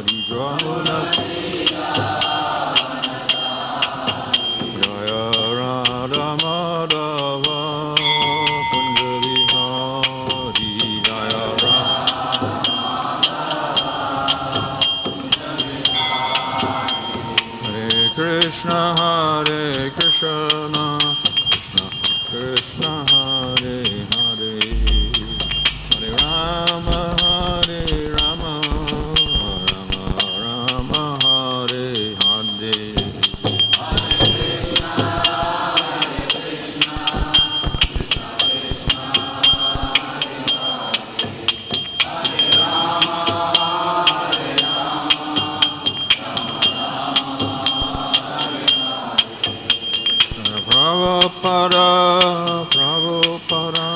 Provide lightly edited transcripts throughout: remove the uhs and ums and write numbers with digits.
Jamuna Jaya Radha Madhava Kunjali Hari Jaya Radha Hare Krishna Hare Krishna Krishna Hare Hare Hare Rama Hare Rama Rama Rama Hare Hare Prabhupada, Prabhupada,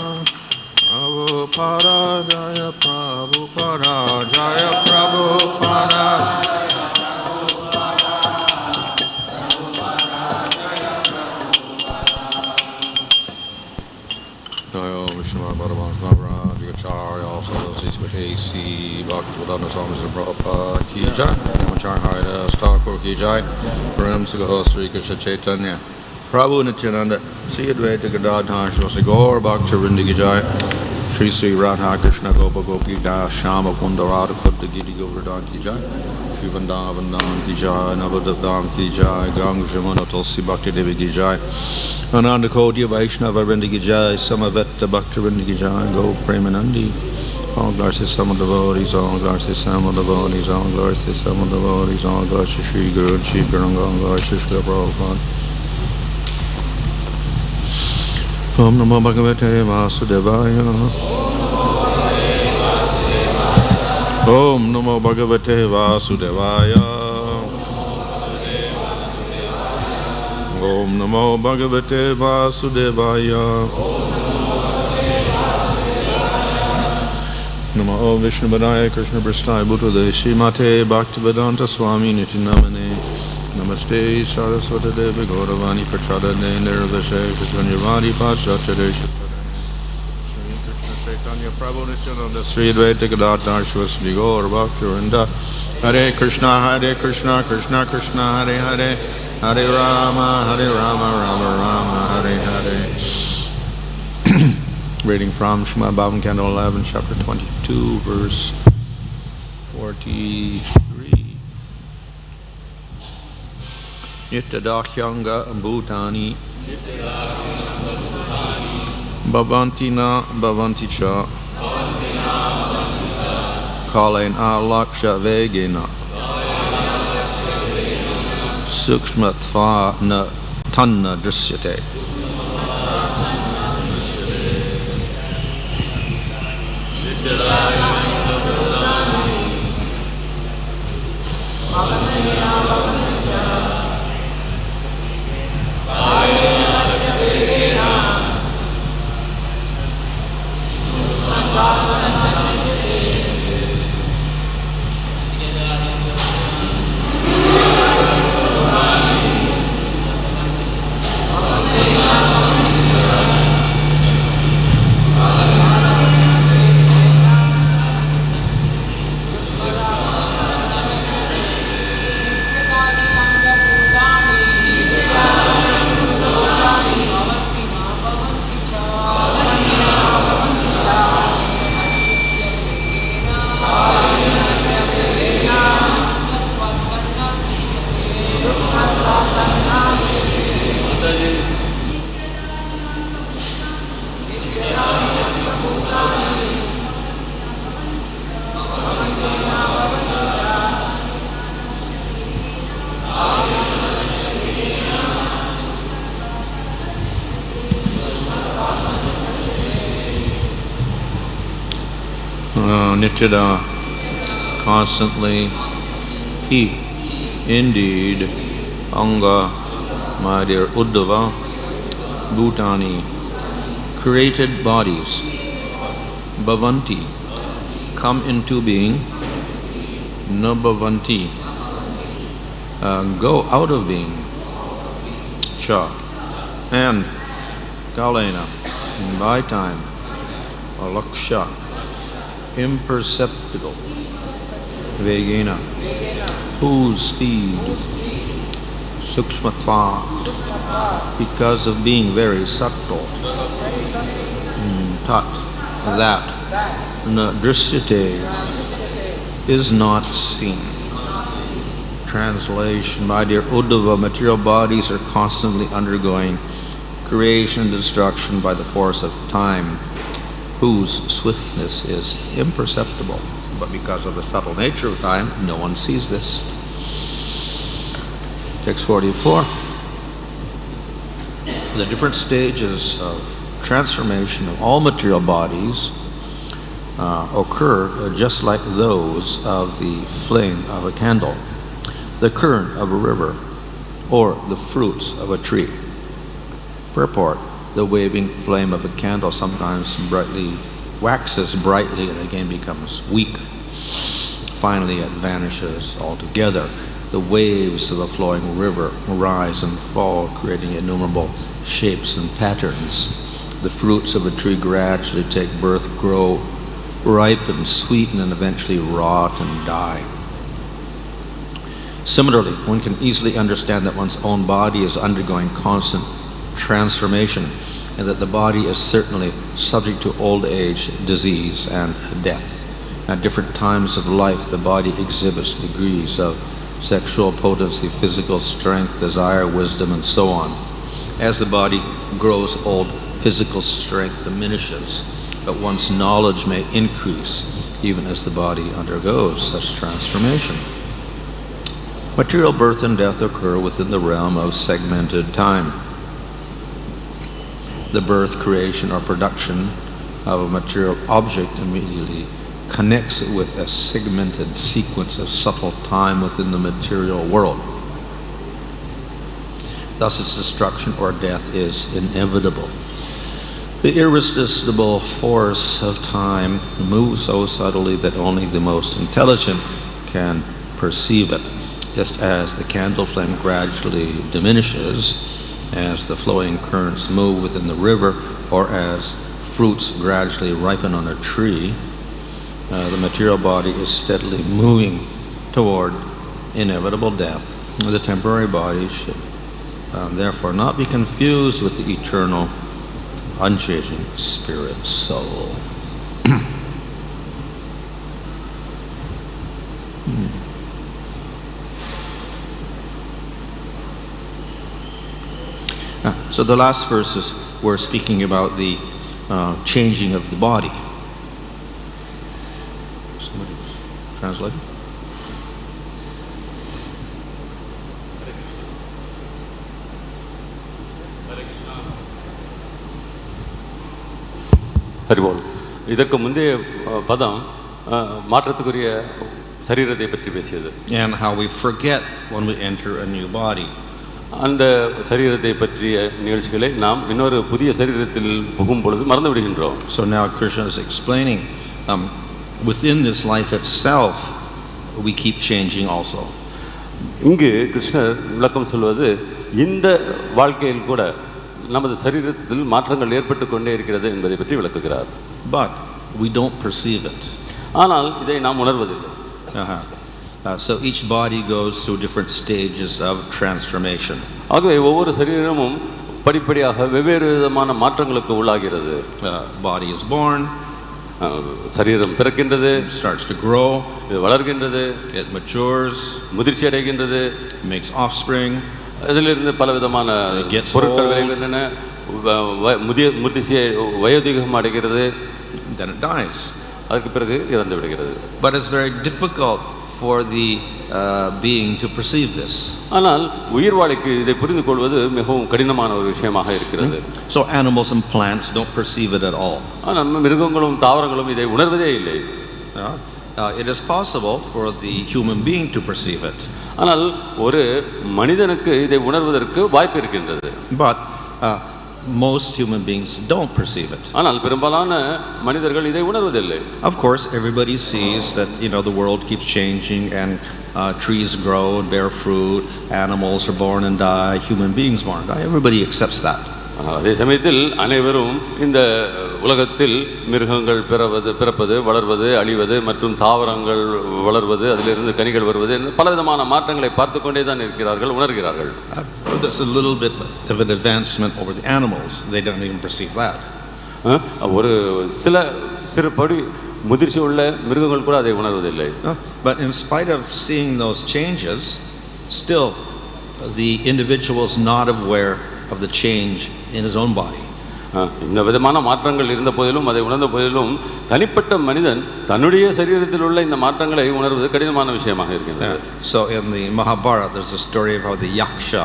Prabhupada, Jaya Prabhupada, Jaya Prabhupada. Jaya Vishnu Bhagavan Maharaj, Acharya, also Sismatesi, Bhakti-Vedanta Swami Prabhupada Ki Jai, Acharya Thakur Ki Jai, Param Sagaho Sri Krishna Chaitanya. Prabhu Nityananda, Sri Advaita Gadadhar Shri Gaur Bhakta Vrinda Ki Jai, Sri Sri Radha Krishna Gopa Gopi Jai, Shama Kunda Radha Kutta Giri Govardhan Ki Jai, Sri Vrindavan Ki Jai, Navadam Ki Jai, Ganga Jamuna Tulsi Bhakti Devi Ki Jai, Ananda Kodya Vaishnava Vrinda Ki Jai, Samavetta Bhakta Vrinda Ki Jai, Go Premanandi, all glories to some devotees, all glories to some devotees, all glories to some devotees, all glories to Sri Guru and Sri Guranga, all glories to Sri Prabhupada. Om Namo Bhagavate Vasudevaya. Om Namo Bhagavate Vasudevaya. Om Namo Bhagavate Vasudevaya. Namo Vishnu Padaya Krishna Prasthaya Bhutale Srimate Bhaktivedanta Swami Nitinamane. Namaste Saraswati Devi Gauravani Prachadane Nirvashe Krishanyavadi Paschatare Shri Krishna Chaitanya Prabhu Nityananda Sri Advaita Gadadhar Shri Gaur Bhakta Vrinda Hare Krishna Krishna Krishna Hare Hare Hare Rama Rama Rama Hare Hare. Reading from Srimad Bhagavatam Canto 11 Chapter 22 Verse 43. Nityadā aṅga bhūtāni bhavanti na bhavanti ca kālenālakṣya-vegena sūkṣmatvāt na tanna dṛśyate. Nityadā, constantly, he, indeed, aṅga, my dear Uddhava, bhūtāni, created bodies, bhavanti, come into being, na bhavanti, go out of being, cha, and kālena, by time, alakṣya, imperceptible, kālenālakṣya-vegena, whose speed, sūkṣmatvāt, because of being very subtle, tat, that, dṛśyate, is not seen. Translation: my dear Uddhava, material bodies are constantly undergoing creation and destruction by the force of time, whose swiftness is imperceptible. But because of the subtle nature of time, no one sees this. Text 44. The different stages of transformation of all material bodies occur just like those of the flame of a candle, the current of a river, or the fruits of a tree. Purport: the waving flame of a candle sometimes waxes brightly and again becomes weak. Finally it vanishes altogether. The waves of a flowing river rise and fall, creating innumerable shapes and patterns. The fruits of a tree gradually take birth, grow, ripen, sweeten, and eventually rot and die. Similarly, one can easily understand that one's own body is undergoing constant transformation, and that the body is certainly subject to old age, disease, and death. At different times of life, the body exhibits degrees of sexual potency, physical strength, desire, wisdom, and so on. As the body grows old, physical strength diminishes, but one's knowledge may increase even as the body undergoes such transformation. Material birth and death occur within the realm of segmented time. The birth, creation, or production of a material object immediately connects it with a segmented sequence of subtle time within the material world. Thus its destruction or death is inevitable. The irresistible force of time moves so subtly that only the most intelligent can perceive it. Just as the candle flame gradually diminishes as the flowing currents move within the river, or as fruits gradually ripen on a tree, the material body is steadily moving toward inevitable death. The temporary body should therefore not be confused with the eternal, unchanging spirit soul. So the last verses were speaking about the changing of the body. Somebody translate? Haribol. இதற்கு முந்தைய பதம் மாற்றத்துக்குரிய சரீரத்தை பற்றி பேசியது. And how we forget when we enter a new body. அந்த சரீரத்தை பற்றிய நிகழ்ச்சிகளை நாம் இன்னொரு புதிய சரீரத்தில் புகும் பொழுது மறந்து விடுகின்றோம். So now Krishna is explaining within this life itself we keep changing also. இங்கு கிருஷ்ணர் விளக்கம் சொல்வது இந்த வாழ்க்கையில் கூட நமது சரீரத்தில் மாற்றங்கள் ஏற்பட்டு கொண்டே இருக்கிறது என்பதை பற்றி விளக்குகிறார். But we don't perceive it. ஆனால் இதை நாம் உணர்வதில்லை. So each body goes through different stages of transformation. ஆகவே ஒவ்வொரு சரீரமும் படிப்படியாக வெவ்வேறு விதமான மாற்றங்களுக்கு உள்ளாகிறது. Body is born. சரீரம் பிறக்கின்றது. Starts to grow. இது வளர்கின்றது. It matures. முதிர்ச்சி அடைகின்றது. Makes offspring. இதிலிருந்து பல விதமான பொருட்கள் விளைகின்றன. முதிர்ச்சியை வயோதிகம் அடைகிறது. Then it dies. அதற்கு பிறகு இறந்து விடுகிறது. But it's very difficult for the being to perceive this. ஆனால் உயிர்வாளிக்கு இதை புரிந்து கொள்வது மிகவும் கடினமான ஒரு விஷயமாக இருக்கிறது. So animals and plants don't perceive it at all. ஆனால் மிருகங்களும் தாவரங்களும் இதை உணர்வதே இல்லை. It is possible for the human being to perceive it. ஆனால் ஒரு மனிதனுக்கு இதை உணர்வதற்கு வாய்ப்பு இருக்கின்றது. But most human beings don't perceive it. ஆனால் பெரும்பாலான மனிதர்கள் இதை உணர்வதில்லை. Of course, everybody sees that the world keeps changing and trees grow and bear fruit, animals are born and die, human beings born and die. Everybody accepts that. அதே சமயத்தில் அனைவரும் இந்த உலகத்தில் மிருகங்கள் பிறப்பது, வளர்வது, அழிவது மற்றும் தாவரங்கள் வளர்வது, அதிலிருந்து கனிகள் வருவது, பலவிதமான மாற்றங்களை பார்த்து கொண்டே தான் இருக்கிறார்கள், உணர்கிறார்கள். There's a little bit of an advancement over the animals. They don't even perceive that. ஒரு சிறு படி முதிர்ச்சி உள்ள மிருகங்கள் கூட அதை உணர்வதில்லை. But in spite of seeing those changes, still the individual is not aware of the change in his own body. இந்த விதமான மாற்றங்கள் இருந்த போதிலும், அதை உணர்ந்த போதிலும், தனிப்பட்ட மனிதன் தன்னுடைய சரீரத்தில் உள்ள இந்த மாற்றங்களை உணர்வது கடினமான விஷயமாக இருக்கிறது. So in the Mahabharata there's a story of how the yaksha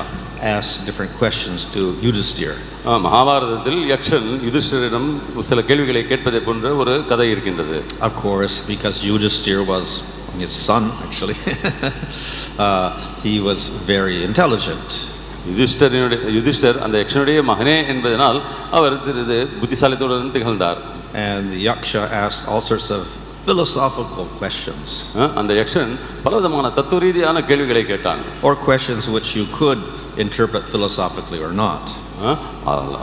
asked different questions to Yudhishthira. மகாபாரதத்தில் யக்ஷன் யுதிஷ்டிரிடம் சில கேள்விகளை கேட்பதை போன்ற ஒரு கதை இருக்கின்றது. Of course, because Yudhishthira was his son actually. He was very intelligent. Yudhishthira அந்த யக்ஷனுடைய மகனே என்பதனால் அவர் புத்திசாலித்துடன் திகழ்ந்தார். And the yaksha asked all sorts of philosophical questions. அந்த யக்ஷன் பலவிதமான தத்துவ ரீதியான கேள்விகளை கேட்டான். Or questions which you could interpret philosophically or not.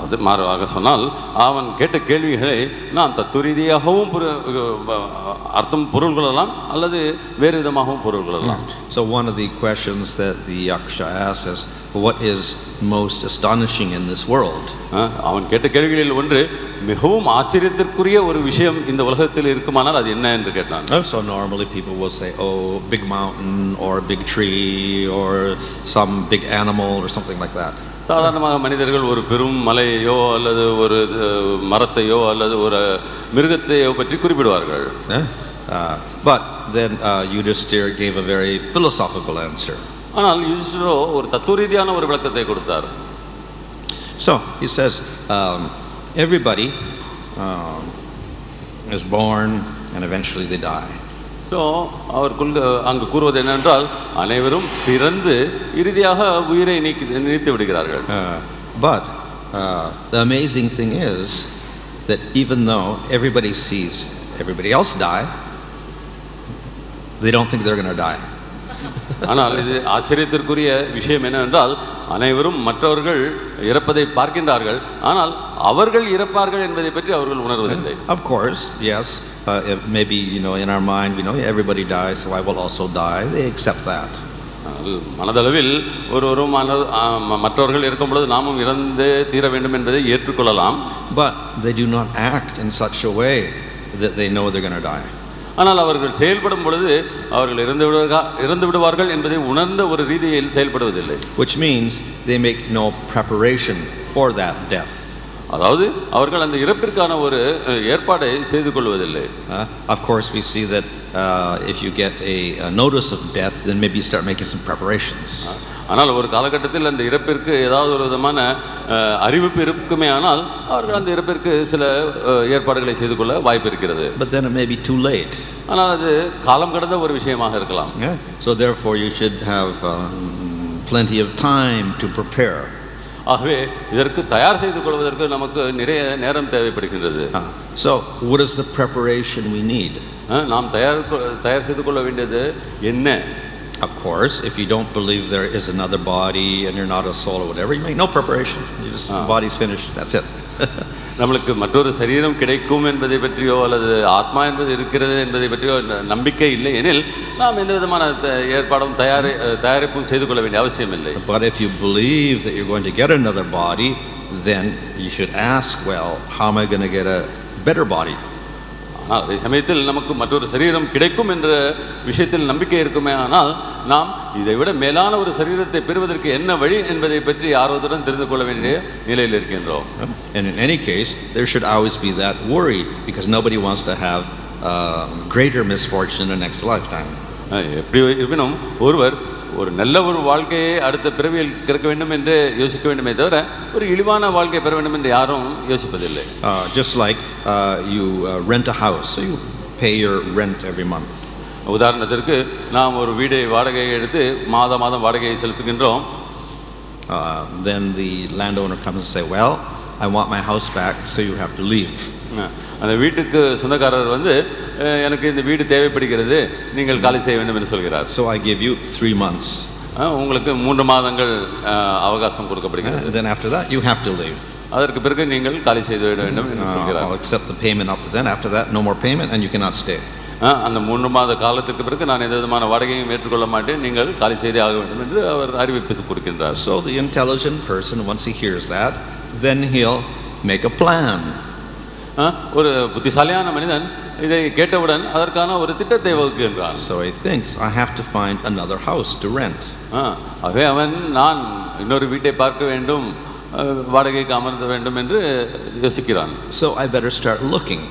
அது மாறாக சொன்னால் அவன் கேட்ட கேள்விகளை நாம் தத்துவ ரீதியாகவும் அர்த்தம் பொருள் கொள்ளலாம் அல்லது வேறு விதமாகவும் பொருள் கொள்ளலாம். So one of the questions that the yaksha asked is, what is most astonishing in this world? அவன் கேட்ட கேள்விகளில் ஒன்று, மிகவும் ஆச்சரியத்திற்குரிய ஒரு விஷயம் இந்த உலகத்தில் இருக்குமானால் அது என்ன என்று கேட்டான். So normally people will say, oh, big mountain or a big tree or some big animal or something like that. சாதாரணமாக மனிதர்கள் ஒரு பெரும் மலையையோ அல்லது ஒரு மரத்தையோ அல்லது ஒரு மிருகத்தையோ பற்றி குறிப்பிடுவார்கள். But then Yudhishthira gave a very philosophical answer. ஆனால் யுதிஷ்டிரோ ஒரு தத்துவ ரீதியான ஒரு விளக்கத்தை கொடுத்தார். So he says, everybody is born and eventually they die. So அவர் அங்கு கூறுவது என்னென்றால், அனைவரும் பிறந்து இறுதியாக உயிரை நீத்து விடுகிறார்கள். But the amazing thing is that even though everybody sees everybody else die, they don't think they're going to die. ஆனால் இது ஆச்சரியத்திற்குரிய விஷயம் என்னவென்றால், அனைவரும் மற்றவர்கள் இறப்பதை பார்க்கின்றார்கள், ஆனால் அவர்கள் இறப்பார்கள் என்பதை பற்றி அவர்கள் உணர்வதில்லை. Of course, yes, maybe in our mind we know everybody dies, so I will also die. They accept that. மனதளவில் ஒருவரும் மற்றவர்கள் இருக்கும் பொழுது நாமும் இறந்து தீர வேண்டும் என்பதை ஏற்றுக்கொள்ளலாம். But they do not act in such a way that they know they're going to die. ஆனால் அவர்கள் செயல்படும் பொழுது அவர்கள் இறந்து விடுவார்கள் என்பதை உணர்ந்த ஒரு ரீதியில் செயல்படுவதில்லை. Which means they make no preparation for that death. அதாவது அவர்கள் அந்த இறப்பிற்கான ஒரு ஏற்பாடை செய்து கொள்வதில்லை. Of course we see that if you get a notice of death, then maybe you start making some preparations. ஆனால் ஒரு காலகட்டத்தில் அந்த இறப்பிற்கு ஏதாவது ஒரு விதமான அறிவிப்பு இருக்குமே, ஆனால் அவர்கள் அந்த இறப்பிற்கு சில ஏற்பாடுகளை செய்து கொள்ள வாய்ப்பு இருக்கிறது. But then it may be too late. ஆனால் அது காலம் கடந்த ஒரு விஷயமாக இருக்கலாம். So therefore you should have plenty of time to prepare. ஆகவே இதற்கு தயார் செய்து கொள்வதற்கு நமக்கு நிறைய நேரம் தேவைப்படுகின்றது. So what is the preparation we need? நாம் தயார் செய்து கொள்ள வேண்டியது என்ன? Of course, if you don't believe there is another body and you're not a soul or whatever, you make no preparation. You just body's finished. That's it. நம்மளுக்கு மற்றொரு சரீரம் கிடைக்கும் என்பதை பற்றியோ அல்லது ஆத்மா என்பது இருக்கிறது என்பதை பற்றியோ நம்பிக்கை இல்லை எனில் நாம் எந்த விதமான ஏற்பாடும் தயாரிப்பும் செய்து கொள்ள வேண்டிய அவசியம் இல்லை. But if you believe that you're going to get another body, then you should ask, well, how am I going to get a better body? அதே சமயத்தில் நமக்கு மற்றொரு சரீரம் கிடைக்கும் என்ற விஷயத்தில் நம்பிக்கை இருக்குமே, ஆனால் நாம் இதை விட மேலான ஒரு சரீரத்தை பெறுவதற்கு என்ன வழி என்பதை பற்றி ஆர்வத்துடன் தெரிந்து கொள்ள வேண்டிய நிலையில் இருக்கின்றோம். And in any case, there should always be that worry, because nobody wants to have greater misfortune in the next lifetime. எப்படி இருப்பினும் ஒருவர் ஒரு நல்ல ஒரு வாழ்க்கையை அடுத்த பிறவியில் கிடைக்க வேண்டும் என்று யோசிக்க வேண்டுமே தவிர ஒரு இழிவான வாழ்க்கை பெற வேண்டும் என்று யாரும் யோசிப்பதில்லை. Just like you rent a house, so you pay your rent every month. உதாரணத்திற்கு நாம் ஒரு வீடை வாடகை எடுத்து மாதம் வாடகையை செலுத்துகின்றோம். Then the landowner comes and say, well, I want my house back, so you have to leave. அந்த வீட்டுக்கு சொந்தக்காரர் வந்து எனக்கு இந்த வீடு தேவைப்படுகிறது, நீங்கள் காலி செய்ய வேண்டும் என்று சொல்கிறார். So I give you 3 months. உங்களுக்கு 3 மாதங்கள் அவகாசம் கொடுக்கப்படுகிறது. Then after that you have to leave. அதற்கு பிறகு நீங்கள் காலி செய்து விட வேண்டும் என்று சொல்கிறார். I'll accept the payment up to then. After that, no more payment, and you cannot stay. அந்த 3 மாத காலத்துக்கு பிறகு நான் எந்த விதமான வாடகையும் ஏற்றுக்கொள்ள மாட்டேன், நீங்கள் காலி செய்தே ஆக வேண்டும் என்று அவர் அறிவிப்பு கொடுக்கின்றார். So the intelligent person, once he hears that, then he'll make a plan. ஒரு புத்திசாலியான மனிதன் இதை கேட்டவுடன் அதற்கான ஒரு திட்டத்தை வகுக்கின்றான். So he thinks, I have to find another house to rent. ஆகவே அவன் நான் இன்னொரு வீட்டை பார்க்க வேண்டும், வாடகைக்கு அமர்த்த வேண்டும் என்று யோசிக்கிறான். So I better start looking.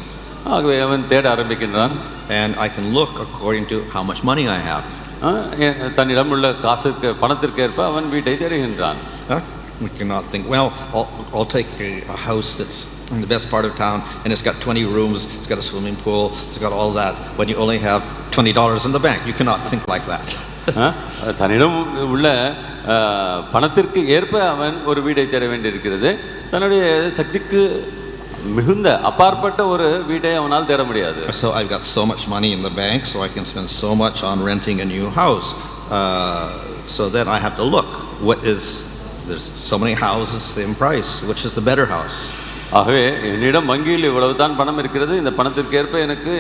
ஆகவே அவன் தேட ஆரம்பிக்கின்றான். And I can look according to how much money I have. தன்னிடம் உள்ள காசுக்கு பணத்திற்கு ஏற்ப அவன் வீட்டை தேடுகின்றான். We cannot think, well, I'll take a house that's in the best part of town and it's got 20 rooms, it's got a swimming pool, it's got all that, when you only have $20 in the bank. You cannot think like that. தன்னிடம் உள்ள பணத்திற்கு ஏற்ப அவன் ஒரு வீடை தேட வேண்டியிருக்கிறது. தன்னுடைய சக்திக்கு மிகுந்த அப்பாற்பட்ட ஒரு வீட்டை அவனால் தேட முடியாது. So I've got so much money in the bank, so I can spend so much on renting a new house. So then I have to look, there's so many houses, same price, which is the better house? ஆகவே என்னிடம் வங்கியில் இவ்வளவு தான் பணம் இருக்கிறது, இந்த பணத்திற்கு ஏற்ப எனக்கு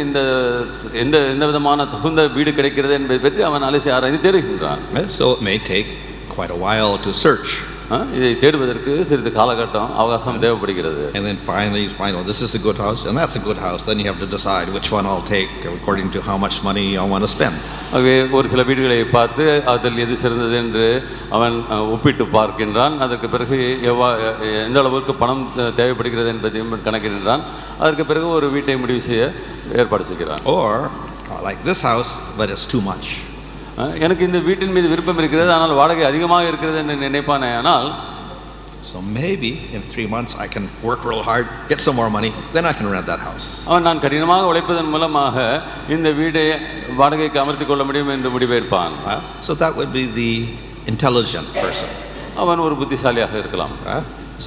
எந்த விதமான தகுந்த வீடு கிடைக்கிறது என்பதை பற்றி அவன் அலசி ஆராய்ந்து தேடுகின்றான். So it may take quite a while to search. இதை தேடுவதற்கு சிறிது காலகட்டம் அவகாசம் தேவைப்படுகிறது. And then finally you find, oh, this is a good house and that's a good house. Then you have to decide which one I'll take according to how much money I want to spend. ஆகவே ஒரு சில வீடுகளை பார்த்து அதில் எது சிறந்தது என்று அவன் ஒப்பிட்டு பார்க்கின்றான். அதற்கு பிறகு எந்த அளவுக்கு பணம் தேவைப்படுகிறது என்பதையும் கணக்கிடுகின்றான். அதற்கு பிறகு ஒரு வீட்டை முடிவு செய்ய ஏற்பாடு செய்கிறான். Or like this house, but it's too much. எனக்கு இந்த வீட்டின் மீது விருப்பம் இருக்கிறது, ஆனால் வாடகை அதிகமாக இருக்கிறது என்று நினைப்பானே. ஆனால் so maybe in 3 months I can work real hard, get some more money, then I can rent that house. அவன் நான் கடினமாக உழைப்பதன் மூலமாக இந்த வீட்டை வாடகைக்கு அமர்த்திக் கொள்ள முடியும் என்று முடிவெடுப்பான். So that would be the intelligent person. அவன் ஒரு புத்திசாலியாக இருக்கலாம்.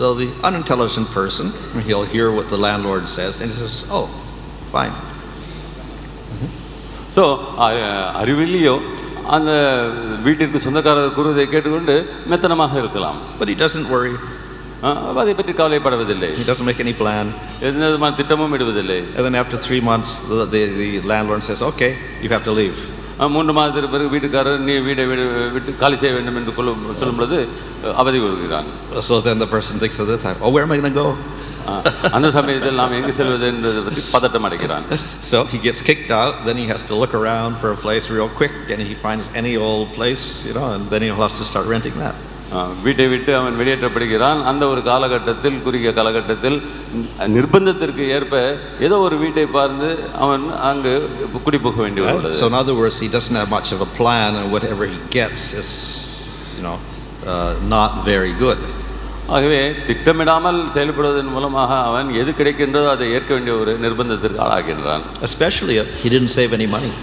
So the unintelligent person, he'll hear what the landlord says and he says, oh, fine. So அறிவிலியோ அந்த வீட்டிற்கு சொந்தக்காரர் கூறுவதை கேட்டுக்கொண்டு மெத்தனமாக இருக்கலாம். But he doesn't worry. அதை பற்றி கவலைப்படுவதில்லை. He doesn't make any plan. எந்த விதமான திட்டமும் இடுவதில்லை. And then after 3 months the landlord says, okay, you have to leave. 3 மாதத்திற்கு பிறகு வீட்டுக்காரர் நீ வீட்டை விட்டு காலி செய்ய வேண்டும் என்று சொல்லும் பொழுது அவதி வருகிறான். So then the person thinks at the time, oh, where am I going to go? அந்த சமயத்தில் நாம் எங்கு செல்வது என்பதை பற்றி பதட்டம் அடைகிறான். So he gets kicked out, then he has to look around for a place real quick and he finds any old place, and then he'll have to start renting that. வீட்டை விட்டு அவன் வெளியேற்றப்படுகிறான். அந்த ஒரு காலகட்டத்தில், குறுகிய காலகட்டத்தில் நிர்பந்தத்திற்கு ஏற்ப ஏதோ ஒரு வீட்டை பார்த்து அவன் அங்கு குடிபோக வேண்டியுள்ளது. So in other words, he doesn't have much of a plan and whatever he gets is not very good. ஆகவே திட்டமிடாமல் செயல்படுவதன் மூலமாக அவன் எது கிடைக்கின்றதோ அதை ஏற்க வேண்டிய ஒரு நிர்பந்தத்திற்கு ஆளாகின்றான். Especially if he didn't save any money.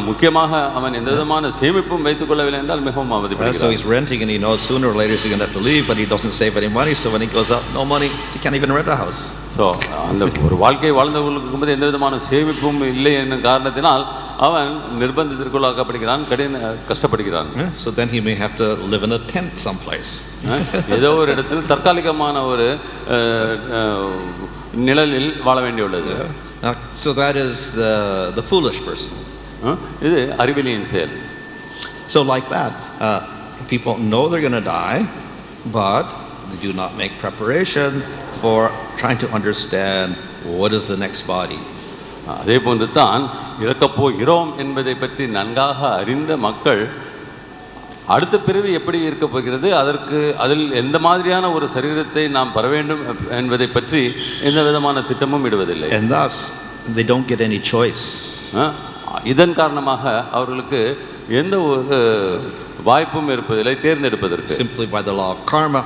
முக்கியமாக அவன் எந்த விதமான சேமிப்பும் வைத்துக் கொள்ளவில்லை என்றால் மிகவும் அவதிப்படுகிறான். So he's renting and he knows sooner or later he's going to have to leave, but he doesn't save any money, so when he goes out, no money, he can't even rent a house. So அந்த ஒரு வாழ்க்கை வாழ்ந்தவர்களுக்கு போது எந்த விதமான சேமிப்பும் இல்லை என்னும் காரணத்தினால் அவன் நிர்பந்தத்திற்குள்ளாக்கப்படுகிறான், கஷ்டப்படுகிறான். So then he may have to live in a tent someplace. ஏதோ ஒரு இடத்தில் தற்காலிகமான ஒரு நிழலில் வாழ வேண்டியுள்ளது. So that is the foolish person. இது அறிவிலியின் செயல். So like that, people know they're going to die, but they do not make preparation for trying to understand what is the next body. அதே போன்று தான் இறக்கப் போகிறோம் என்பதை பற்றி நன்காக அறிந்த மக்கள் அடுத்த பிறவி எப்படி இருக்கப் போகிறது, அதில் எந்த மாதிரியான ஒரு சரீரத்தை நாம் பெற வேண்டும் என்பதை பற்றி எந்த விதமான திட்டமும் இடுவதில்லை. And thus they don't get any choice. இதன் காரணமாக அவர்களுக்கு எந்த ஒரு வாய்ப்பும் இருப்பதில்லை தேர்ந்தெடுப்பதற்கு. Simply by the law of karma,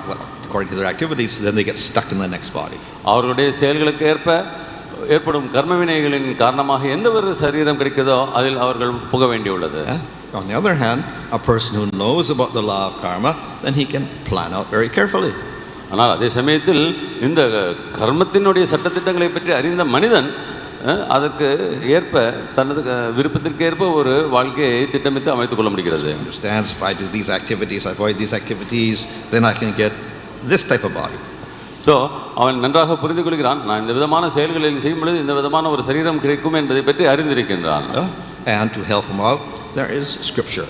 according to their activities, then they get stuck in the next body. அவர்களுடைய செயல்களுக்கு ஏற்ப ஏற்படும் கர்ம வினைகளின் காரணமாக எந்த ஒரு சரீரம் கிடைக்கிறதோ அதில் அவர்கள் புக வேண்டியுள்ளது. On the other hand, a person who knows about the law of karma, then he can plan out very carefully. ஆனால் அதே சமயத்தில் இந்த கர்மத்தினுடைய சட்டத்திட்டங்களை பற்றி அறிந்த மனிதன் அதற்கு ஏற்ப தனது விருப்பத்திற்கு ஏற்ப ஒரு வாழ்க்கையை திட்டமிட்டு அமைத்துக் கொள்ள முடிகிறது. Understands, if I do these activities, I avoid these activities, then I can get this type of body. So அவன் நன்றாக புரிந்து கொள்கிறான், நான் இந்த விதமான செயல்களில் செய்யும் பொழுது இந்த விதமான ஒரு சரீரம் கிடைக்கும் என்பதை பற்றி அறிந்திருக்கின்றான். And to help him out, there is scripture.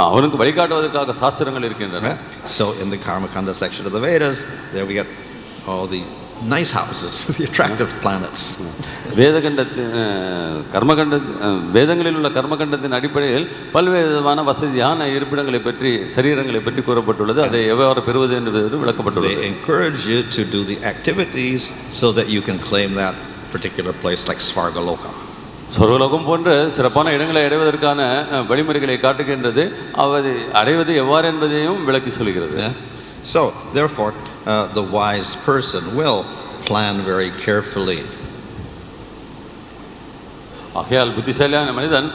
அவனுக்கு வழிகாட்டுவதற்காக சாஸ்திரங்கள் இருக்கின்றன. So in the Karmakanda section of the Vedas, there we get all the nice houses, the attractive planets. வேதங்களில் உள்ள கர்மகண்டத்தின் அடிப்படையில் பல்வேறு விதமான வசதியான இருப்பிடங்களை பற்றி சரீரங்களை பற்றி கூறப்பட்டுள்ளது. அதை எவ்வாறு பெறுவது என்பது விளக்கப்பட்டுள்ளது. They encourage you to do the activities so that you can claim that particular place like Svargaloka. சொர்க்கலோகம் போன்ற சிறப்பான இடங்களை அடைவதற்கான வழிமுறைகளை காட்டுகின்றது. அதை அடைவது எவ்வாறு என்பதையும் விளக்கி சொல்கிறது. So therefore the wise person will plan very carefully. ஆகையால் புத்திசாலியான மனிதன்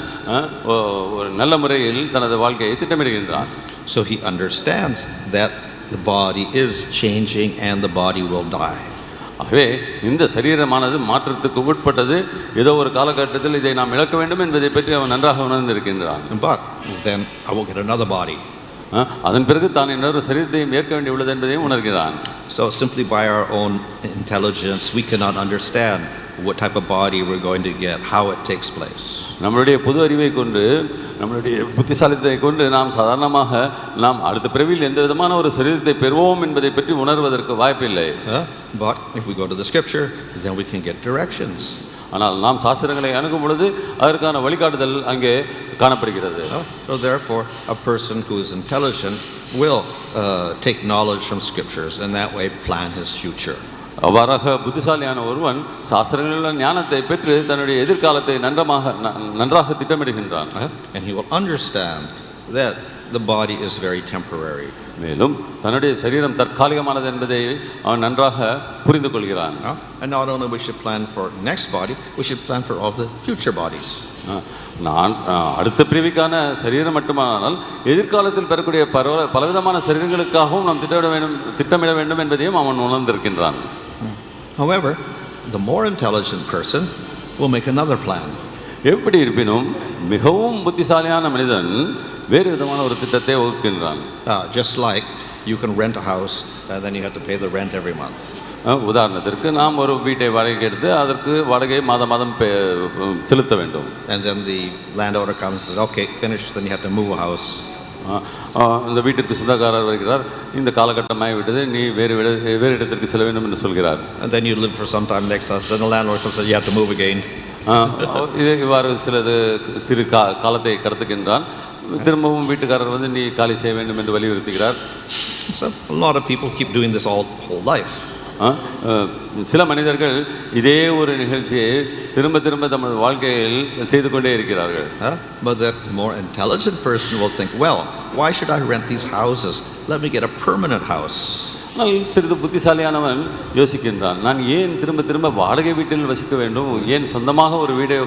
ஒரு நல்ல முறையில் தனது வாழ்க்கையை திட்டமிடுகின்றான். So he understands that the body is changing and the body will die. ஆகவே இந்த சரீரமானது மாற்றத்துக்கு உட்பட்டது, ஏதோ ஒரு காலகட்டத்தில் இதை நாம் இழக்க வேண்டும் என்பதை பற்றி அவன் நன்றாக உணர்ந்திருக்கின்றான். But then I will get another body. அதன் பிறகு தான் இன்னொரு சரீரத்தையும் ஏற்க வேண்டி உள்ளது என்பதையும் உணர்கிறான். So simply by our own intelligence we cannot understand what type of body we're going to get, how it takes place. நம்மளுடைய பொது அறிவை கொண்டு, நம்மளுடைய புத்திசாலித்தத்தை கொண்டு நாம் சாதாரணமாக நாம் அடுத்த பிறவியில் எந்த விதமான ஒரு சரீரத்தை பெறுவோம் என்பதை பற்றி உணர்வதற்கு வாய்ப்பில்லை. But if we go to the scripture, then we can get directions. ஆனால் நாம் சாஸ்திரங்களை அணுகும் பொழுது அதற்கான வழிகாட்டுதல் அங்கே காணப்படுகிறது. So therefore a person who is intelligent will take knowledge from scriptures and that way plan his future. அவ்வாறாக புத்திசாலியான ஒருவன் சாஸ்திரங்களில் ஞானத்தை பெற்று தன்னுடைய எதிர்காலத்தை நன்றாக திட்டமிடுகின்றான். And he will understand that the body is very temporary. மேலும் தன்னுடைய சரீரம் தற்காலிகமானது என்பதை அவன் நன்றாக புரிந்து கொள்கிறான். And not only we should plan for next body, we should plan for all the future bodies. நான் அடுத்த பிரிவுக்கான சரீரம் மட்டுமானால் எதிர்காலத்தில் பெறக்கூடிய பலவிதமான சரீரங்களுக்காகவும் நாம் திட்டமிட வேண்டும் என்பதையும் அவன் உணர்ந்திருக்கின்றான். However, the more intelligent person will make another plan. எப்படி இருப்பினும் மிகவும் புத்திசாலியான மனிதன் வேறு விதமான ஒரு திட்டத்தை வகுக்கின்றான். Just like you can rent a house and then you have to pay the rent every month. உதாரணத்திற்கு நாம் ஒரு வீட்டை வாடகைக்கு எடுத்து அதற்கு வாடகை மாதம் செலுத்த வேண்டும். And then the landowner comes and says, okay, finished, then you have to move a house. இந்த வீட்டிற்கு சொந்தக்காரர் வருகிறார், இந்த காலகட்டமாகி விட்டது, நீ வேறு இடத்திற்கு செல்ல வேண்டும் என்று சொல்கிறார். And then you live for some time next house, then the landlord comes and says, you have to move again. இவ்வாறு சிறு காலத்தை கடத்துகின்றான். திரும்பவும் வீட்டுக்காரர் வந்து நீ காலி செய்ய வேண்டும் என்று வலியுறுத்துகிறார். So a lot of people keep doing this whole life. சில மனிதர்கள் இதே ஒரு நிகழ்ச்சியை திரும்ப தமது வாழ்க்கையில் செய்து கொண்டே இருக்கிறார்கள். But the more intelligent person will think, well, why should I rent these houses? Let me get a permanent house. சிறிது புத்திசாலியானவன் யோசிக்கின்றான், நான் ஏன் திரும்ப வாடகை வீட்டில் வசிக்க வேண்டும், ஏன் சொந்தமாக ஒரு வீடை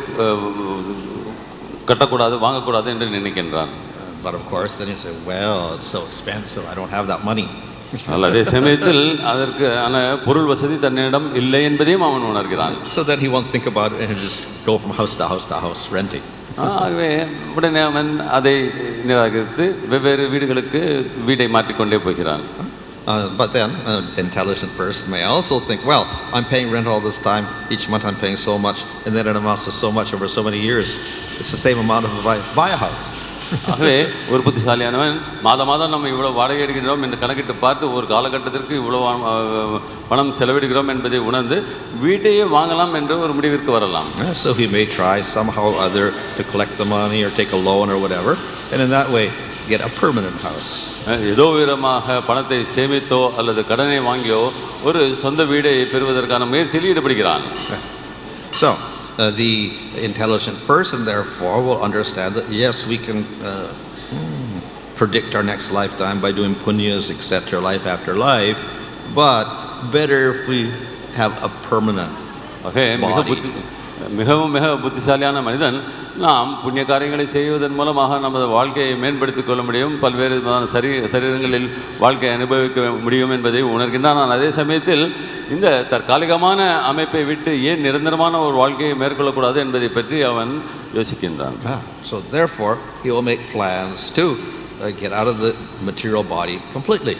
கட்டக்கூடாது, வாங்கக்கூடாது என்று நினைக்கின்றான். But of course then he said, well, it's so expensive, I don't have that money. அதே சமயத்தில் அதற்கு பொருள் வசதி தன்னிடம் இல்லை என்பதையும் அவன் உணர்கிறான். So then he won't think about it and just go from house to house to house renting. ஆகவே உடனே அவன் அதை நிராகரித்து வெவ்வேறு வீடுகளுக்கு வீடை மாற்றிக்கொண்டே போகிறான். But then an intelligent person may also think, well, I'm paying rent all this time, each month I'm paying so much, and then it amounts to so much over so many years. It's the same amount if I buy a house. ஆகவே ஒரு புத்திசாலியானவன் மாதம் நம்ம இவ்வளோ வாடகை எடுக்கின்றோம் என்று கணக்கிட்டு பார்த்து ஒரு காலகட்டத்திற்கு இவ்வளோ பணம் செலவிடுகிறோம் என்பதை உணர்ந்து வீட்டையே வாங்கலாம் என்ற ஒரு முடிவிற்கு வரலாம். So he may try somehow or other to collect the money or take a loan or whatever, and in that way get a permanent house. ஏதோ விதமாக பணத்தை சேமித்தோ அல்லது கடனை வாங்கியோ ஒரு சொந்த வீடை பெறுவதற்கான முயற்சியில் ஈடுபடுகிறான். So the intelligent person therefore will understand that yes, we can predict our next lifetime by doing punyas, etc., life after life, but better if we have a permanent body. மிகவும் புத்திசாலியான மனிதன் நாம் புண்ணிய காரியங்களை செய்வதன் மூலமாக நமது வாழ்க்கையை மேம்படுத்திக் கொள்ள முடியும், பல்வேறு சரீரங்களில் வாழ்க்கையை அனுபவிக்க முடியும் என்பதை உணர்கின்றான். ஆனால் அதே சமயத்தில் இந்த தற்காலிகமான அமைப்பை விட்டு ஏன் நிரந்தரமான ஒரு வாழ்க்கையை மேற்கொள்ளக்கூடாது என்பதை பற்றி அவன் யோசிக்கின்றான். So therefore he will make plans to get out of the material body completely.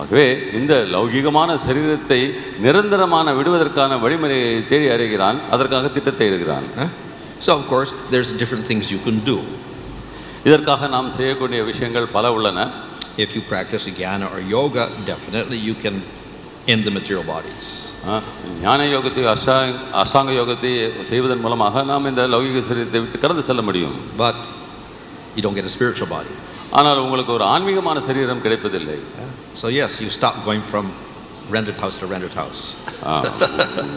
ஆகவே இந்த லௌகிகமான சரீரத்தை நிரந்தரமான விடுவதற்கான வழிமுறையை தேடி அறிகிறான், அதற்காக திட்டத்தை எழுகிறான். So of course there's different things you can do. இதற்காக நாம் செய்யக்கூடிய விஷயங்கள் பல உள்ளன. If you practice jnana or yoga, definitely you can end the material bodies. ஞான யோகத்தை அஷ்டாங்க யோகத்தை செய்வதன் மூலமாக நாம் இந்த லௌகிக சரீரத்தை விட்டு கடந்து செல்ல முடியும். But you don't get a spiritual body. ஆனால் உங்களுக்கு ஒரு ஆன்மீகமான சரீரம் கிடைப்பதில்லை. So yes, you stop going from rented house to rented house.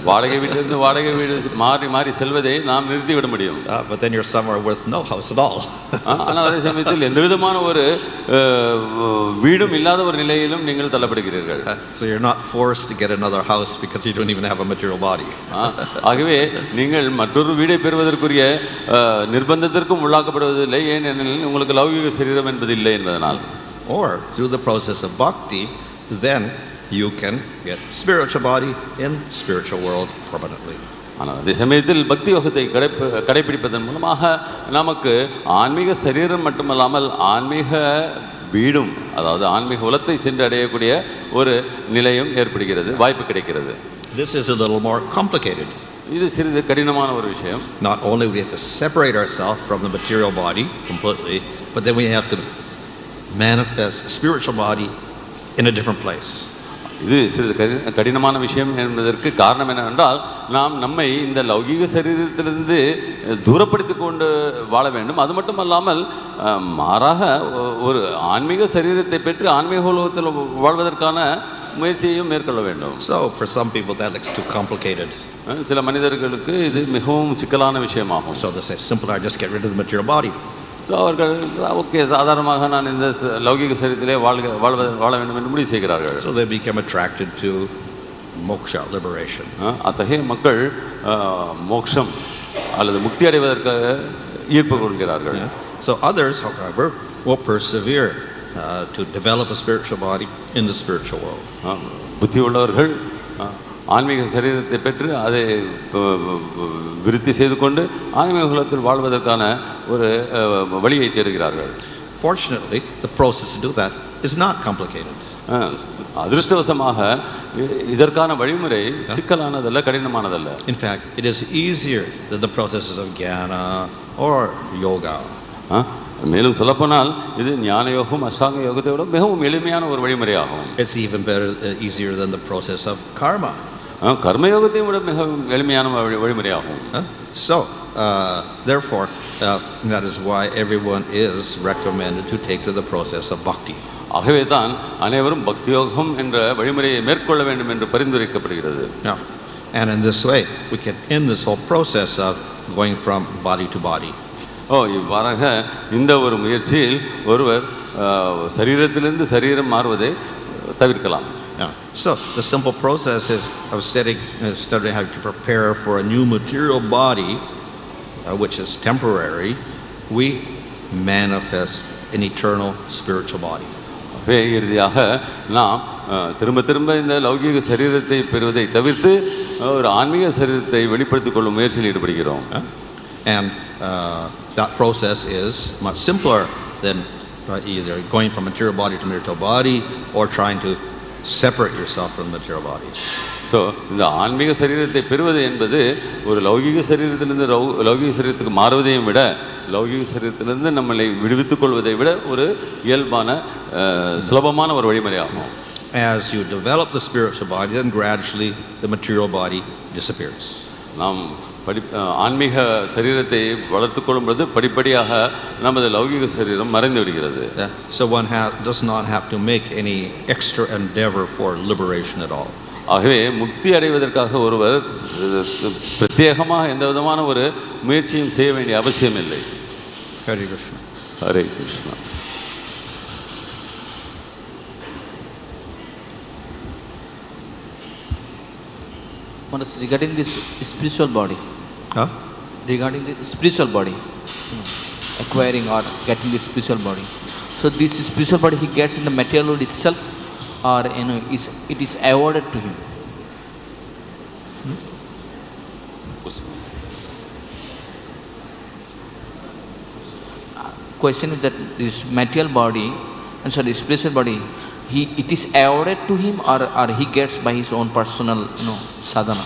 வாடகை வீட்டிலிருந்து வாடகை வீடு மாறி மாறி செல்வதை நாம் நிறுத்திவிட முடியும். But then you're somewhere with no house at all. ஆனால் அதே சமயத்தில் எந்த விதமான ஒரு வீடும் இல்லாத ஒரு நிலையிலும் நீங்கள் தள்ளப்படுகிறீர்கள். So you're not forced to get another house because you don't even have a material body. ஆகவே நீங்கள் மற்றொரு வீடை பெறுவதற்குரிய நிர்பந்தத்திற்கும் உள்ளாக்கப்படுவதில்லை. ஏனெனில் உங்களுக்கு லௌகிக சரீரம் என்பது இல்லை என்பதனால். Or through the process of bhakti, then you can get spiritual body in spiritual world permanently. ஆனால் அதே சமயத்தில் பக்தி யோகத்தை கடைபிடிப்பதன் மூலமாக நமக்கு ஆன்மீக சரீரம் மட்டுமல்லாமல் ஆன்மீக வீடும், அதாவது ஆன்மீக உலகத்தை சென்று அடையக்கூடிய ஒரு நிலையும் ஏற்படுகிறது, வாய்ப்பு கிடைக்கிறது. This is a little more complicated. இது சிறிது கடினமான ஒரு விஷயம். Not only we have to separate ourselves from the material body completely, but then we have to manifest spiritual body in a different place. இது சிறிது கடினமான விஷயம் என்பதற்கு காரணம் என்னவென்றால், நாம் நம்மை இந்த லௌகீக சரீரத்திலிருந்து தூரப்படுத்தி கொண்டு வாழ வேண்டும். அது மட்டுமல்லாமல் மாறாக ஒரு ஆன்மீக சரீரத்தை பெற்று ஆன்மீக உலகத்தில் வாழ்வதற்கான முயற்சியையும் மேற்கொள்ள வேண்டும். So for some people that looks too complicated. சில மனிதர்களுக்கு இது மிகவும் சிக்கலான விஷயமாகும். So they say simpler, just get rid of the material body. So அவர்கள் ஓகே சாதாரணமாக நான் இந்த லௌகிக சரீரத்திலே வாழ வேண்டும் என்று முடிவு செய்கிறார்கள். So they become attracted to moksha, liberation. அத்தகைய மக்கள் மோக்ஷம் அல்லது முக்தி அடைவதற்காக ஈர்ப்பு கொள்கிறார்கள். So others, however, will persevere to develop a spiritual body in the spiritual world. புத்தி உள்ளவர்கள் ஆன்மீக சரீரத்தை பெற்று அதை விருத்தி செய்து கொண்டு ஆன்மீக உலகத்தில் வாழ்வதற்கான ஒரு வழியை தேடுகிறார்கள். Fortunately, the process to do that is not complicated. அதிர்ஷ்டவசமாக இதற்கான வழிமுறை சிக்கலானதல்ல, கடினமானதல்ல. In fact, it is easier than the processes of jnana or yoga. மேலும் சொல்லப்போனால் இது ஞான யோகம் அஷ்டாங்க யோகத்தை விட மிகவும் எளிமையான ஒரு வழிமுறையாகும். It's even easier than the process of karma. கர்மயோகத்தை விட மிகவும் எளிமையான வழிமுறையாகும். So therefore that is why everyone is recommended to take to the process of bhakti. ஆகவே தான் அனைவரும் பக்தி யோகம் என்ற வழிமுறையை மேற்கொள்ள வேண்டும் என்று பரிந்துரைக்கப்படுகிறது. And in this way we can end this whole process of going from body to body. இவ்வாறாக இந்த ஒரு முயற்சியில் ஒருவர் சரீரத்திலிருந்து சரீரம் மாறுவதை தவிர்க்கலாம். So the simple process is of studying how to prepare for a new material body, which is temporary. We manifest an eternal spiritual body. இறுதியாக நாம் திரும்ப இந்த லௌகீக சரீரத்தை பெறுவதை தவிர்த்து ஒரு ஆன்மீக சரீரத்தை வெளிப்படுத்திக் கொள்ளும் முயற்சியில் ஈடுபடுகிறோம். And that process is much simpler than either going from material body to material body or trying to separate yourself from the material body. So இந்த ஆன்மீக சரீரத்தை பெறுவது என்பது ஒரு லௌகீக சரீரத்திலிருந்து லௌகீக சரீரத்துக்கு மாறுவதையும் விட லௌகீக சரீரத்திலிருந்து நம்மளை விடுவித்துக் கொள்வதை விட ஒரு இயல்பான சுலபமான ஒரு வழிமுறையாகும். As you develop the spiritual body, then gradually the material body disappears. நாம் ஆன்மீக சரீரத்தை வளர்த்துக் கொள்ளும் பொழுது படிப்படியாக நமது லௌகிக சரீரம் மறைந்து விடுகிறது. So one does not have to make any extra endeavor for liberation at all. ஆகவே முக்தி அடைவதற்காக ஒருவர் பிரத்யேகமாக எந்த விதமான ஒரு முயற்சியும் செய்ய வேண்டிய அவசியம் இல்லை. Hare Krishna. Hare Krishna. Regarding this spiritual body, regarding the spiritual body, acquiring or getting the spiritual body. So this spiritual body he gets in the material world itself, or it is awarded to him. Question is that this material body and so the spiritual body, it is awarded to him, or he gets by his own personal sadhana.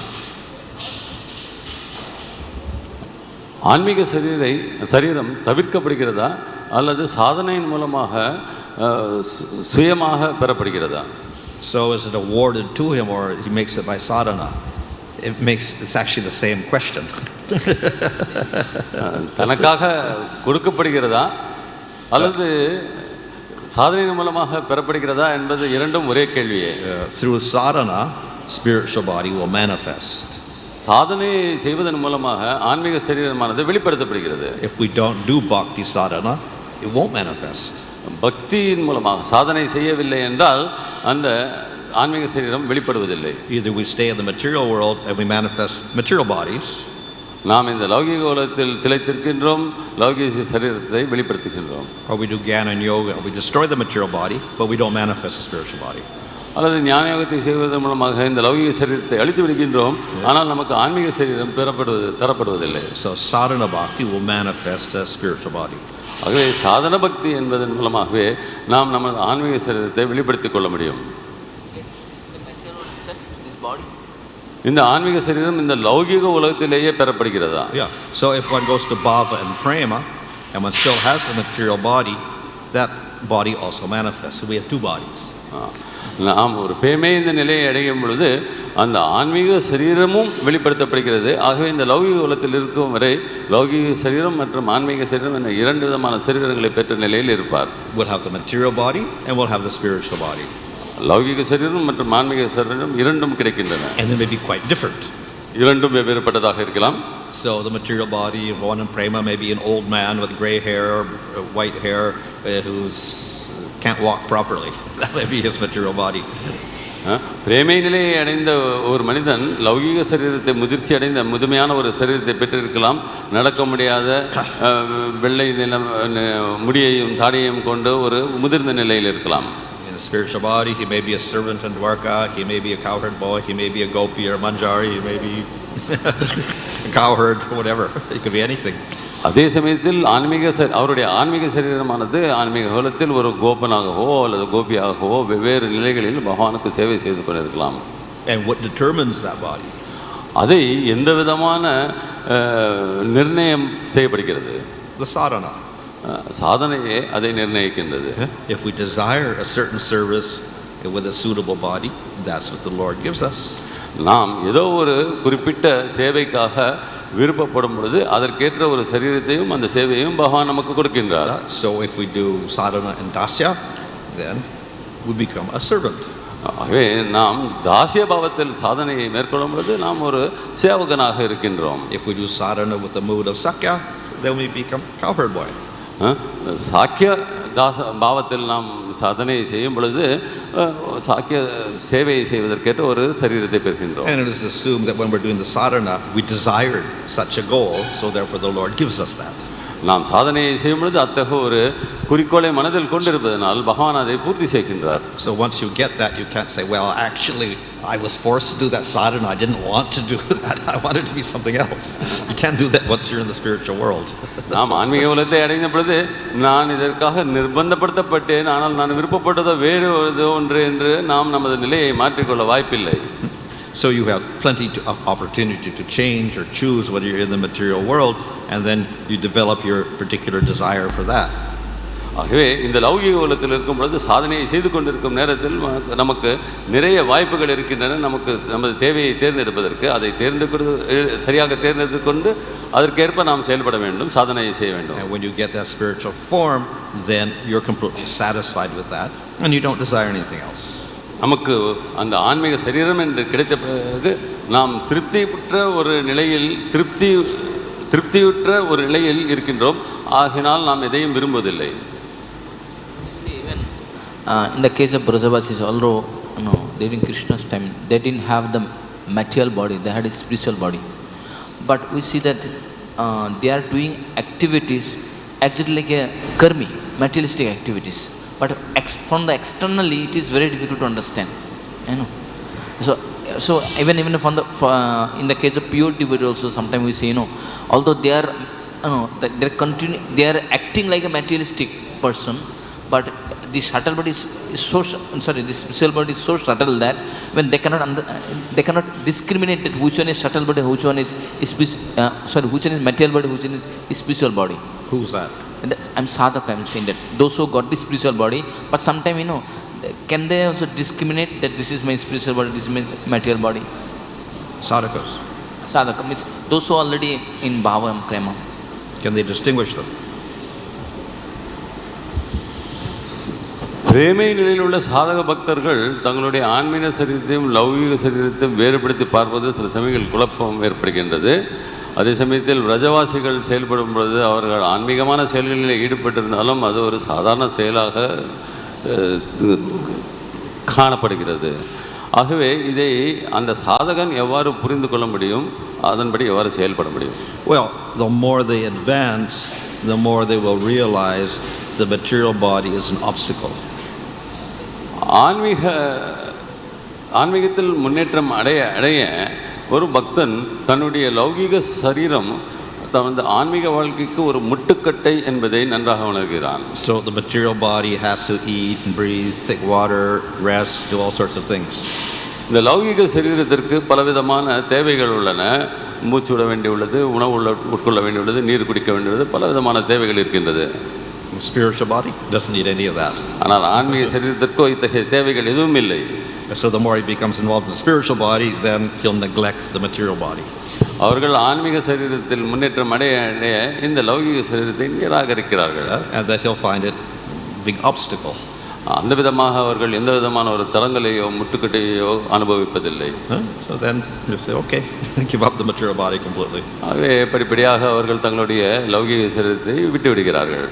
ஆன்மீக சரீரம் தவிர்க்கப்படுகிறதா அல்லது சாதனையின் மூலமாக சுயமாக பெறப்படுகிறதா? So is it awarded to him or he makes it by sadhana? It's actually the same question. தனக்காக கொடுக்கப்படுகிறதா அல்லது சாதனையின் மூலமாக பெறப்படுகிறதா என்பது இரண்டும் ஒரே கேள்வியே. Through sadhana, spiritual body will manifest. சாதனை செய்வதன் மூலமாக ஆன்மீக சரீரமானது வெளிப்படுத்தப்படுகிறது. If we don't do bhakti sadhana, it won't manifest. பக்தியின் மூலமாக சாதனை செய்யவில்லை என்றால் அந்த ஆன்மீக சரீரம் வெளிப்படுவதில்லை. Either we stay in the material world and we manifest material bodies, நாம் இந்த லௌகிக உலகத்தில் திளைத்திருக்கின்றோம், லௌகிக சரீரத்தை வெளிப்படுத்துகின்றோம். or we do jnana and yoga and we destroy the material body but we don't manifest the spiritual body. அல்லது ஞான யோகத்தை செய்வதன் மூலமாக இந்த லௌகிக சரீரத்தை அழித்து விடுகின்றோம், ஆனால் நமக்கு ஆன்மீக சரீரம் தரப்படுவதில்லை. So sadhana bhakti will manifest a spiritual body. ஆகவே சாதன பக்தி என்பதன் மூலமாகவே நாம் நமது ஆன்மீக சரீரத்தை வெளிப்படுத்திக் கொள்ள முடியும். இந்த ஆன்மீக சரீரம் இந்த லௌகிக உலகத்திலேயே பெறப்படுகிறதா? Yeah. So if one goes to bhava and prema and one still has the material body, that body also manifests. So we have two bodies. நாம் ஒரு பேமே இந்த நிலையை அடையும் பொழுது அந்த ஆன்மீக சரீரமும் வெளிப்படுத்தப்படுகிறது. ஆகவே இந்த லௌகிக உலகத்தில் இருக்கும் வரை லௌகிக சரீரம் மற்றும் ஆன்மீக சரீரம் என்ற இரண்டு விதமான சரீரங்களை பெற்ற நிலையில் இருப்பார். We'll have the material body and we'll have the spiritual body. லௌகிக சரீரம் மற்றும் ஆன்மீக சரீரம் இரண்டும் கிடைக்கின்றன. And they may be quite different. இரண்டும் வேறுபட்டதாக இருக்கலாம். So the material body of one in prema may be an old man with gray hair or white hair who's can't walk properly. That may be his material body. பிரேமை நிலையை அடைந்த ஒரு மனிதன் லௌகிக சரீரத்தை முதிர்ச்சி அடைந்த முதுமையான ஒரு சரீரத்தை பெற்றிருக்கலாம். நடக்க முடியாத வெள்ளை நிலம் முடியையும் தாடியையும் கொண்டு ஒரு முதிர்ந்த நிலையில் இருக்கலாம். In the spiritual body, he may be a servant in Dwarka, he may be a cowherd boy, he may be a gopi or manjari, he may be a cowherd, whatever. It could be anything. அதே சமயத்தில் அவருடைய ஆன்மீக சரீரமானது ஆன்மீக காலத்தில் ஒரு கோபனாகவோ அல்லது கோபியாகவோ வெவ்வேறு நிலைகளில் பகவானுக்கு சேவை செய்து கொண்டிருக்கலாம். And what determines that body? அதை எந்த விதமான நிர்ணயம் செய்யப்படுகிறது? The sadhana. சாதனையே அதை நிர்ணயிக்கின்றது. If we desire a certain service with a suitable body, that's what the Lord gives us. நாம் ஏதோ ஒரு குறிப்பிட்ட சேவைக்காக விருப்பப்படும் பொழுது அதற்கேற்ற ஒரு சரீரத்தையும் அந்த சேவையும் பகவான் நமக்கு கொடுக்கின்றார். So if we do sadhana and dasya, then we become a servant. ஆகவே நாம் தாசிய பாவத்தில் சாதனையை மேற்கொள்ளும் பொழுது நாம் ஒரு சேவகனாக இருக்கின்றோம். If we do sadhana with the mood of sakya, then we become cowherd boy. சாக்கிய பாவத்தில் நாம் சாதனையை செய்யும் பொழுது சாக்கிய சேவையை செய்வதற்கேற்ற ஒரு சரீரத்தை பெறுகின்றோம். And it is assumed that when we're doing the sadhana, we desired such a goal, so therefore the Lord gives us that. நாம் சாதனையை செய்யும் பொழுது அத்தகைய ஒரு குறிக்கோளை மனதில் கொண்டிருப்பதனால் பகவான் அதை பூர்த்தி செய்கின்றார். So once you get that, you can't say, well, actually, I was forced to do that sadhana. I didn't want to do that. I wanted to be something else. You can't do that once you're in the spiritual world. நாம் ஆன்மீக உலகத்தை அடைந்த பொழுது நான் இதற்காக நிர்பந்தப்படுத்தப்பட்டேன், ஆனால் நான் விருப்பப்பட்டதோ வேறு ஒன்று என்று நாம் நமது நிலையை மாற்றிக்கொள்ள வாய்ப்பில்லை. So you have plenty of opportunity to change or choose whether you're in the material world, and then you develop your particular desire for that. ஆகவே இந்த லௌகிக உலகத்தில் இருக்கும் பொழுது சாதனையை செய்து கொண்டிருக்கும் நேரத்தில் நமக்கு நிறைய வாய்ப்புகள் இருக்கின்றன. நமக்கு நமது தேவையை தேர்ந்தெடுப்பதற்கு அதை சரியாக தேர்ந்தெடுத்து கொண்டு அதற்கேற்ப நாம் செயல்பட வேண்டும், சாதனையை செய்ய வேண்டும். And when you get that spiritual form, then you're completely satisfied with that and you don't desire anything else. நமக்கு அந்த ஆன்மீக சரீரம் என்று கிடைத்த பிறகு நாம் திருப்தியுற்ற ஒரு நிலையில் இருக்கின்றோம். ஆகினால் நாம் எதையும் விரும்புவதில்லை. In the case of Brajavasis, although during Krishna's time they didn't have the material body, they had a spiritual body. But we see that they are doing activities actually like a karmi, materialistic activities. But from the externally, it is very difficult to understand. So even in the case of pure devotee also, sometimes we say, although they are, they are acting like a materialistic person, but the subtle body is so the spiritual body is so subtle that when they cannot discriminate that which one is subtle body, which one is which one is material body, which one is spiritual body. Who's that? And I'm sadhaka, I'm saying that those who got the spiritual body, but sometimes can they also discriminate that this is my spiritual body, this is my material body? Sadhakas. Sadhaka means those who are already in bhava and prema. Can they distinguish them? பிரேமை நிலையில் உள்ள சாதக பக்தர்கள் தங்களுடைய ஆன்மீக சரீரத்தையும் லௌகீக சரீரத்தையும் வேறுபடுத்தி பார்ப்பது சில சமயங்கள் குழப்பம் ஏற்படுகின்றது. அதே சமயத்தில் விரஜவாசிகள் செயல்படும் பொழுது அவர்கள் ஆன்மீகமான செயல்களில் ஈடுபட்டிருந்தாலும் அது ஒரு சாதாரண செயலாக காணப்படுகிறது. ஆகவே இதை அந்த சாதகன் எவ்வாறு புரிந்து கொள்ள முடியும், அதன்படி எவ்வாறு செயல்பட முடியும்? Well, the more they advance, the more they will realize the material body is an obstacle. ஆன்மீகத்தில் முன்னேற்றம் அடைய ஒரு பக்தன் தன்னுடைய லௌகீக சரீரம் தனது ஆன்மீக வாழ்க்கைக்கு ஒரு முட்டுக்கட்டை என்பதை நன்றாக உணர்கிறான். So the material body has to eat and breathe, take water, rest, do all sorts of things. இந்த லௌகீக சரீரத்திற்கு பலவிதமான தேவைகள் உள்ளன. மூச்சு விட வேண்டியுள்ளது, உணவு உட்கொள்ள வேண்டியுள்ளது, நீர் குடிக்க வேண்டியுள்ளது, பலவிதமான தேவைகள் இருக்கின்றது. Spiritual body doesn't need any of that. ஆனால் ஆன்மீக சரீரத்திற்கோ இத்தகைய தேவைகள் எதுவும் இல்லை. So the more he becomes involved in the spiritual body, then he'll neglect the material body. அவர்கள் ஆன்மீக சரீரத்தில் முன்னேற்றம் அடைய இந்த லௌகீக சரீரத்தை நிராகரிக்கிறார்கள். And that he'll find it big obstacle. அந்த விதமாக அவர்கள் எந்த விதமான ஒரு தரங்களையோ முட்டுக்கட்டையோ அனுபவிப்பதில்லை. So then you say, okay, give up the material body completely. ஆகவே படிப்படியாக அவர்கள் தங்களுடைய லௌகீக சரீரத்தை விட்டு விடுகிறார்கள்.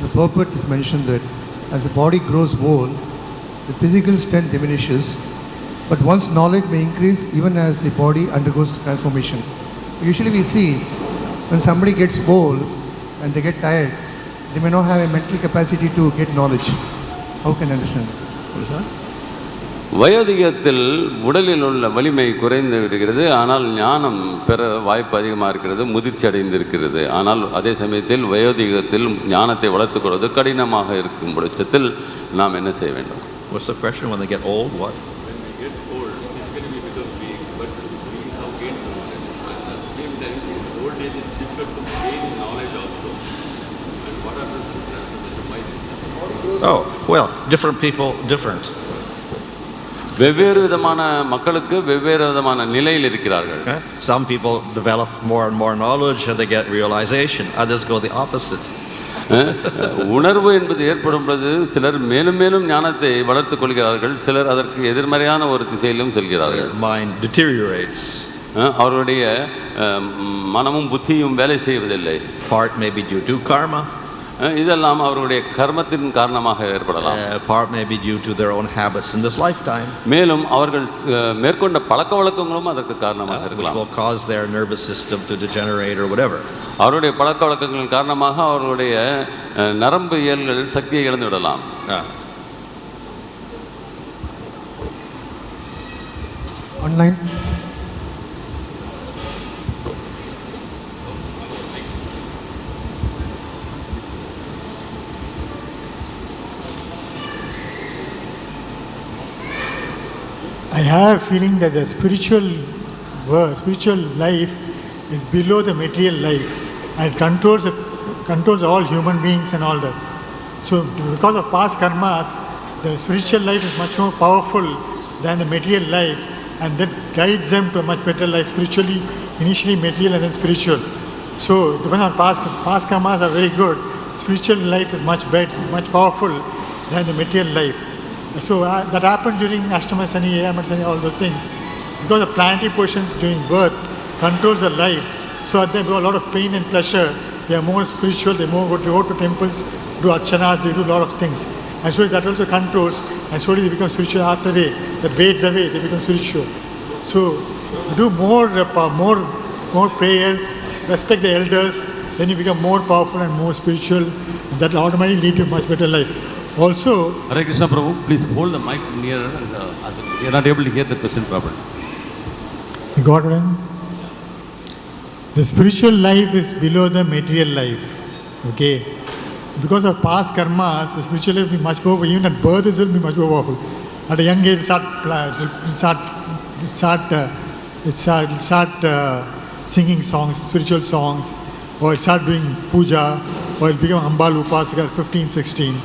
The purport is mentioned that as the body grows old, the physical strength diminishes, but one's knowledge may increase even as the body undergoes transformation. Usually we see when somebody gets old and they get tired, they may not have a mental capacity to get knowledge. How can I understand? What is that? வயோதிகத்தில் உடலில் உள்ள வலிமை குறைந்து விடுகிறது, ஆனால் ஞானம் பெற வாய்ப்பு அதிகமாக இருக்கிறது, முதிர்ச்சி அடைந்திருக்கிறது. ஆனால் அதே சமயத்தில் வயோதிகத்தில் ஞானத்தை வளர்த்துக்கொள்வது கடினமாக இருக்கும் பட்சத்தில் நாம் என்ன செய்ய வேண்டும்? What's the question? When they get old, what? When we get old, physically we become weak, but we have gained knowledge. At the same time, in old age it's difficult to gain knowledge also. And what happens to transformation? Why is that? Oh, well, different people, different. வெவ்வேறு விதமான மக்களுக்கு வெவ்வேறு விதமான நிலையில் இருக்கிறார்கள். Some people develop more and more knowledge and they get realization. Others go the opposite. உணர்வு என்பது ஏற்படும் பொழுது சிலர் மேலும் மேலும் ஞானத்தை வளர்த்துக் கொள்கிறார்கள், சிலர் அதற்கு எதிர்மறையான ஒரு திசையிலும் செல்கிறார்கள். Mind deteriorates. அவருடைய மனமும் புத்தியும் வேலை செய்வதில்லை. Part may be due to karma. இதெல்லாம் அவருடைய கர்மத்தின் காரணமாக ஏற்படலாம். Part may be due to their own habits in this lifetime. மேலும் அவர்கள் மேற்கொண்ட பழக்க வழக்கங்களும் அதற்கு காரணமாக இருக்கலாம். Which will cause their nervous system to degenerate or whatever. அவருடைய பழக்க வழக்கங்களின் காரணமாக அவருடைய நரம்பு இயல்கள் சக்தியை இழந்து விடலாம். Online. I have a feeling that the spiritual life is below the material life and controls all human beings and all that. So because of past karmas, the spiritual life is much more powerful than the material life, and that guides them to a much better life spiritually, initially material and then spiritual. So depending on past karmas are very good. Spiritual life is much better, much powerful than the material life. So that happened during Ashtama Sani, Ayama Sani, all those things. Because the planetary positions during birth controls the life. So they do a lot of pain and pleasure. They are more spiritual, they go to temples, do archanas, they do a lot of things. And so that also controls, and slowly they become spiritual after that fades away, they become spiritual. So do more prayer, respect the elders, then you become more powerful and more spiritual. And that will automatically lead to a much better life. Also, Hare Krishna Prabhu, please hold the mic nearer, as we are not able to hear the question properly. You got it? The spiritual life is below the material life. Okay? because of past karmas, the spiritual life will be much more, even at birth itself will be much more powerful. At a young age, start singing songs, spiritual songs, or start doing puja, or it'll become Ambal Upasika at 15, 16.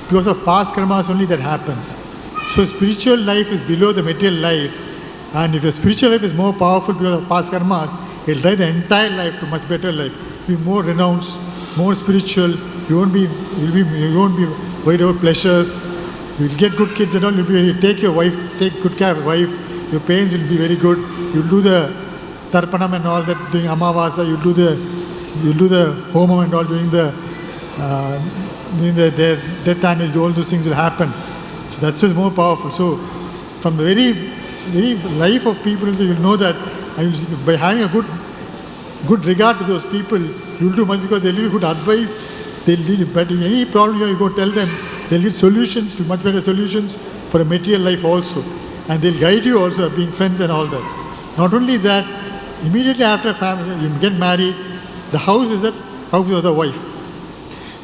Because of past karmas only that happens. So spiritual life is below the material life, and if the spiritual life is more powerful because of past karmas, it'll drive the entire life to much better life. Be more renounced, more spiritual. You won't be worried about pleasures. You'll get good kids and all. You'll take good care of your wife. Your parents will be very good. You'll do the tarpanam and all that during Amavasa. You'll do the homam and all during their death anniversary. All those things will happen. So that's what's more powerful. So from the very life of people, so you'll know that, and by having a good regard to those people, you'll do much because they'll give you good advice. They'll lead you better. Any problem you go tell them, they'll give solutions to much better solutions for a material life also. And they'll guide you also, being friends and all that. Not only that, immediately after family, you get married, the house is the house of the wife.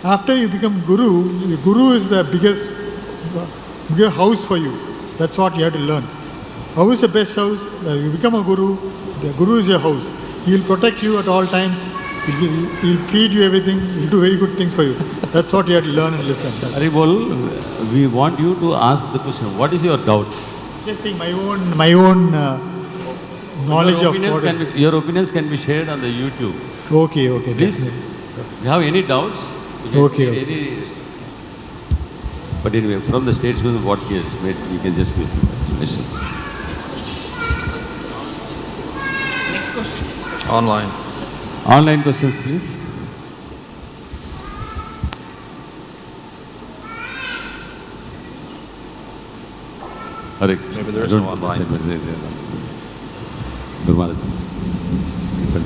After you become guru, the guru is the bigger house for you. That's what you have to learn. How is the best house? You become a guru, the guru is your house. He will protect you at all times. He'll feed you everything. He'll do very good things for you. That's what you have to learn and listen. Haribol, we want you to ask the question. What is your doubt? Just saying my own knowledge your opinions can be shared on the YouTube. Okay. Please, if you have any doubts, Okay. But anyway, from the statement what he has made, you can just give some explanations. Next question. Online questions, please. Maybe there is no online.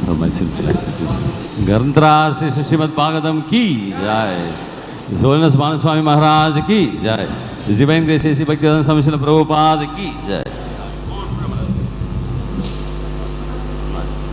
For myself like this. Sūkṣmatvāt ki jai. His Holiness Bhanu Swami Maharaj ki jai. His Divine Grace A.C. Bhaktivedanta Swami Srila Prabhupada ki jai.